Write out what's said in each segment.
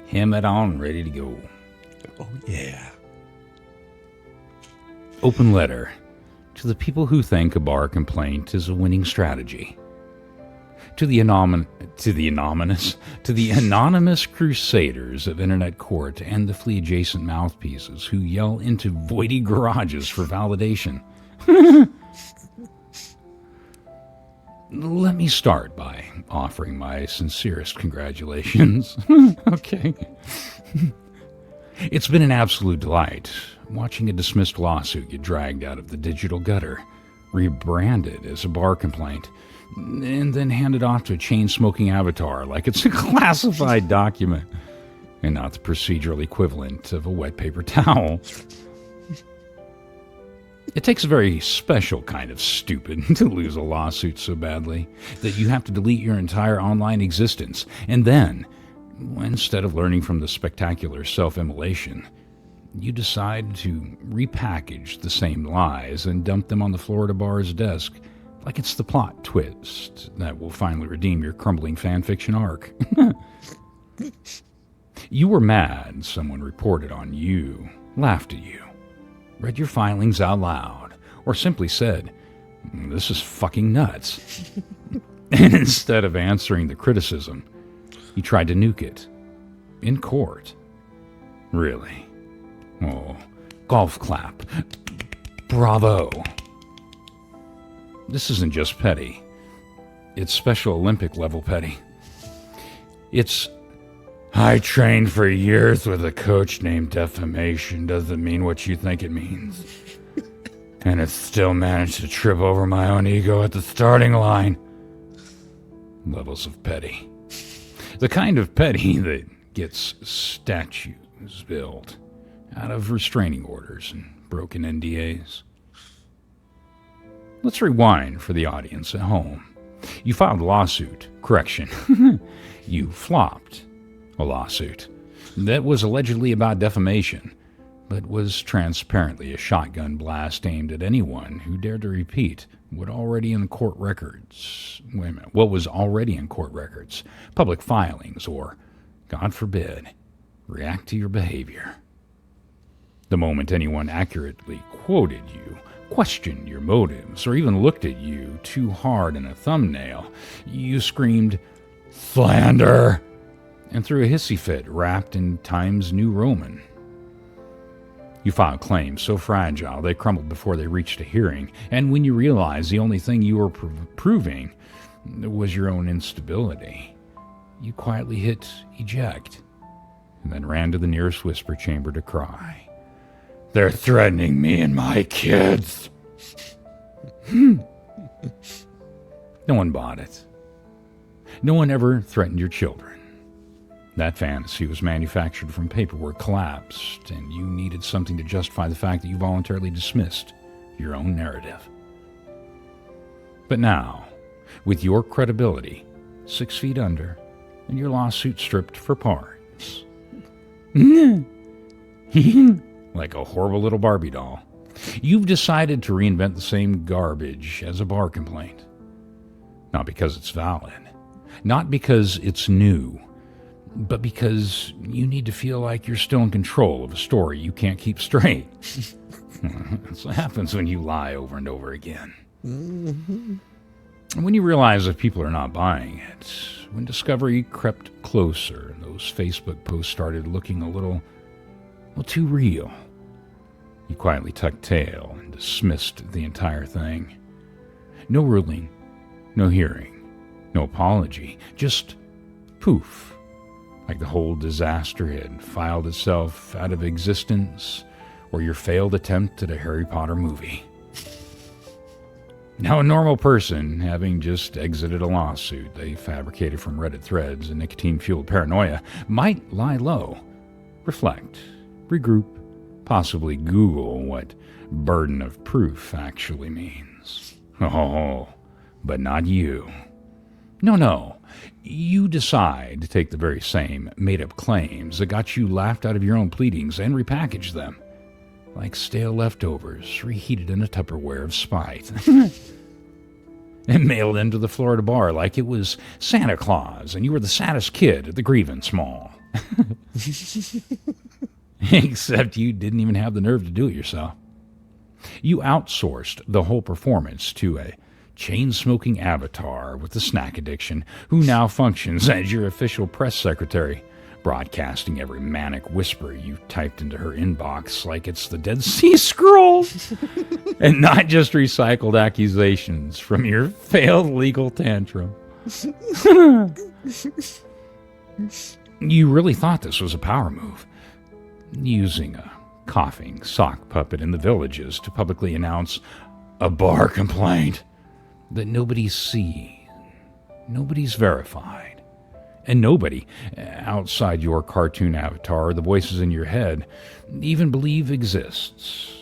Helmet on, ready to go. Oh, yeah. Open letter to the people who think a bar complaint is a winning strategy. To the anonymous crusaders of internet court and the flea-adjacent mouthpieces who yell into voidy garages for validation. Let me start by offering my sincerest congratulations. Okay. It's been an absolute delight watching a dismissed lawsuit get dragged out of the digital gutter, rebranded as a bar complaint, and then handed off to a chain-smoking avatar like it's a classified document and not the procedural equivalent of a wet paper towel. It takes a very special kind of stupid to lose a lawsuit so badly that you have to delete your entire online existence. And then, instead of learning from the spectacular self-immolation, you decide to repackage the same lies and dump them on the Florida bar's desk like it's the plot twist that will finally redeem your crumbling fanfiction arc. You were mad someone reported on you, laughed at you, read your filings out loud, or simply said, "This is fucking nuts." And instead of answering the criticism, you tried to nuke it. In court. Really? Oh, golf clap. Bravo. This isn't just petty. It's Special Olympic level petty. It's, "I trained for years with a coach named Defamation doesn't mean what you think it means. And it still managed to trip over my own ego at the starting line." Levels of petty. The kind of petty that gets statues built out of restraining orders and broken NDAs. Let's rewind for the audience at home. You filed a lawsuit. Correction. You flopped a lawsuit that was allegedly about defamation, but was transparently a shotgun blast aimed at anyone who dared to repeat what was already in court records, public filings, or, God forbid, react to your behavior. The moment anyone accurately quoted you, questioned your motives, or even looked at you too hard in a thumbnail, you screamed, "Slander!" and threw a hissy fit wrapped in Times New Roman. You filed claims so fragile they crumbled before they reached a hearing, and when you realized the only thing you were proving was your own instability, you quietly hit eject, and then ran to the nearest whisper chamber to cry, "They're threatening me and my kids." No one bought it. No one ever threatened your children. That fantasy was manufactured from paperwork collapsed, and you needed something to justify the fact that you voluntarily dismissed your own narrative. But now, with your credibility 6 feet under, and your lawsuit stripped for parts, like a horrible little Barbie doll, you've decided to reinvent the same garbage as a bar complaint. Not because it's valid, not because it's new, but because you need to feel like you're still in control of a story you can't keep straight. That's what happens when you lie over and over again. And when you realize that people are not buying it, when discovery crept closer and those Facebook posts started looking a little too real, you quietly tucked tail and dismissed the entire thing. No ruling, no hearing, no apology, just poof. Like the whole disaster had filed itself out of existence, or your failed attempt at a Harry Potter movie. Now a normal person, having just exited a lawsuit they fabricated from Reddit threads and nicotine-fueled paranoia, might lie low, reflect, regroup, possibly Google what burden of proof actually means. Oh, but not you. No. You decide to take the very same made-up claims that got you laughed out of your own pleadings and repackage them like stale leftovers reheated in a Tupperware of spite and mailed into the Florida bar like it was Santa Claus and you were the saddest kid at the grievance mall. Except you didn't even have the nerve to do it yourself. You outsourced the whole performance to a chain-smoking avatar with a snack addiction who now functions as your official press secretary, broadcasting every manic whisper you typed into her inbox like it's the Dead Sea Scrolls, and not just recycled accusations from your failed legal tantrum. You really thought this was a power move, using a coughing sock puppet in the villages to publicly announce a bar complaint that nobody's seen, nobody's verified, and nobody outside your cartoon avatar or the voices in your head even believe exists.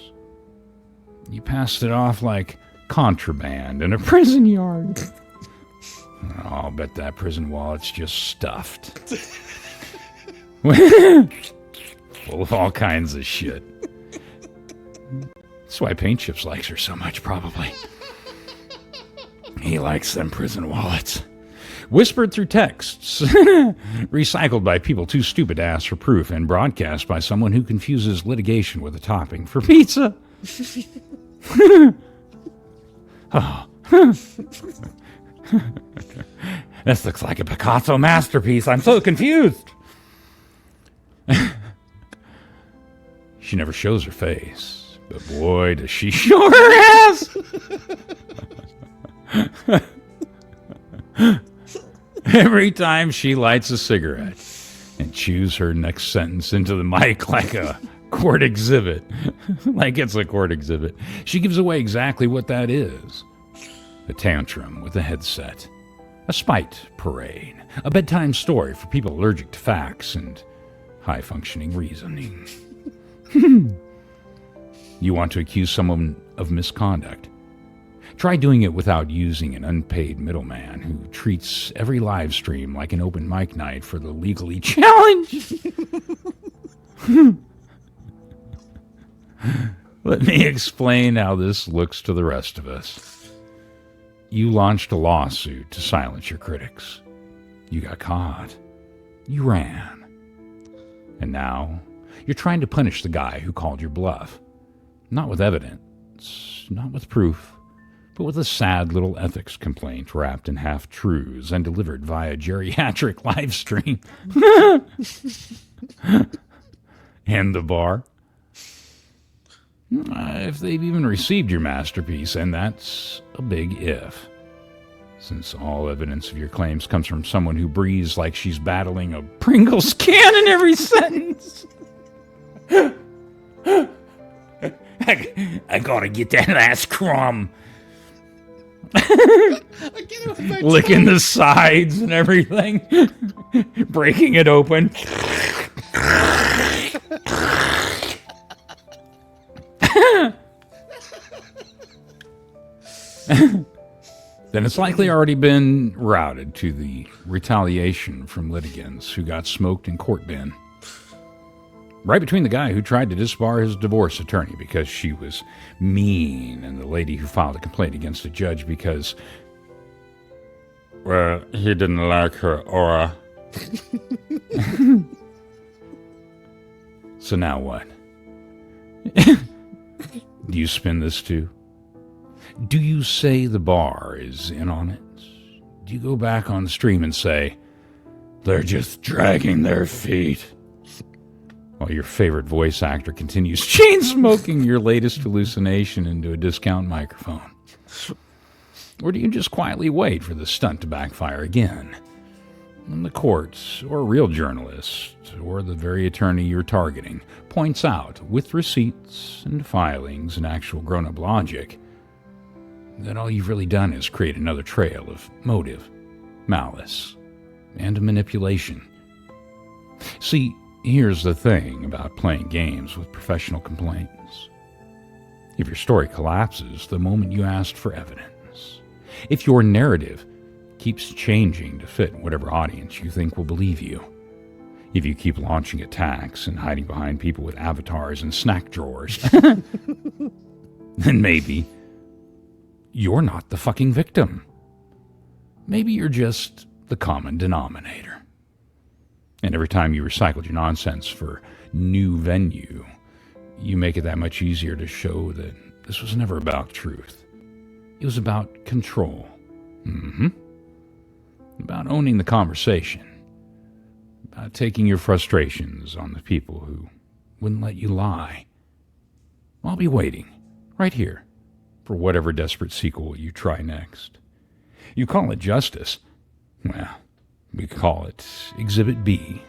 You passed it off like contraband in a prison yard. Oh, I'll bet that prison wallet's just stuffed. Full of all kinds of shit. That's why Paint Chips likes her so much, probably. He likes them prison wallets. Whispered through texts, recycled by people too stupid to ask for proof, and broadcast by someone who confuses litigation with a topping for pizza. Oh. This looks like a Picasso masterpiece. I'm so confused. She never shows her face, but boy, does she show her ass! Every time she lights a cigarette and chews her next sentence into the mic like a court exhibit, like it's a court exhibit, she gives away exactly what that is. A tantrum with a headset, a spite parade, a bedtime story for people allergic to facts and high-functioning reasoning. You want to accuse someone of misconduct? Try doing it without using an unpaid middleman who treats every live stream like an open mic night for the legally challenged. Let me explain how this looks to the rest of us. You launched a lawsuit to silence your critics. You got caught. You ran. And now you're trying to punish the guy who called your bluff. Not with evidence, not with proof, but with a sad little ethics complaint wrapped in half-truths and delivered via geriatric live stream. And the bar. If they've even received your masterpiece, and that's a big if, since all evidence of your claims comes from someone who breathes like she's battling a Pringles can in every sentence. I gotta get that last crumb. Licking the sides and everything. Breaking it open. Then it's likely already been routed to the retaliation from litigants who got smoked in court bin. Right between the guy who tried to disbar his divorce attorney because she was mean and the lady who filed a complaint against a judge because, well, he didn't like her aura. So now what? Do you spin this too? Do you say the bar is in on it? Do you go back on the stream and say, they're just dragging their feet? While your favorite voice actor continues chain-smoking your latest hallucination into a discount microphone? Or do you just quietly wait for the stunt to backfire again? When the courts, or a real journalist, or the very attorney you're targeting, points out, with receipts and filings and actual grown-up logic, that all you've really done is create another trail of motive, malice, and manipulation. See, here's the thing about playing games with professional complaints. If your story collapses the moment you asked for evidence, if your narrative keeps changing to fit whatever audience you think will believe you, if you keep launching attacks and hiding behind people with avatars and snack drawers, then maybe you're not the fucking victim. Maybe you're just the common denominator. And every time you recycled your nonsense for new venue, you make it that much easier to show that this was never about truth. It was about control. About owning the conversation. About taking your frustrations on the people who wouldn't let you lie. I'll be waiting, right here, for whatever desperate sequel you try next. You call it justice. Well, we call it Exhibit B.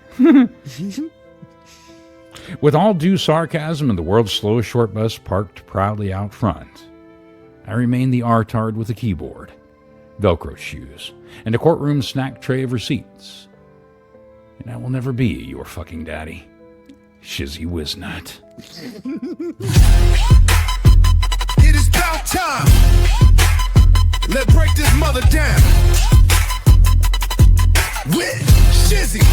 With all due sarcasm and the world's slowest short bus parked proudly out front, I remain the artard with a keyboard, Velcro shoes, and a courtroom snack tray of receipts. And I will never be your fucking daddy, Shizzywhiznut. It is about time. Let's break this mother down. With Shizzywhiznut.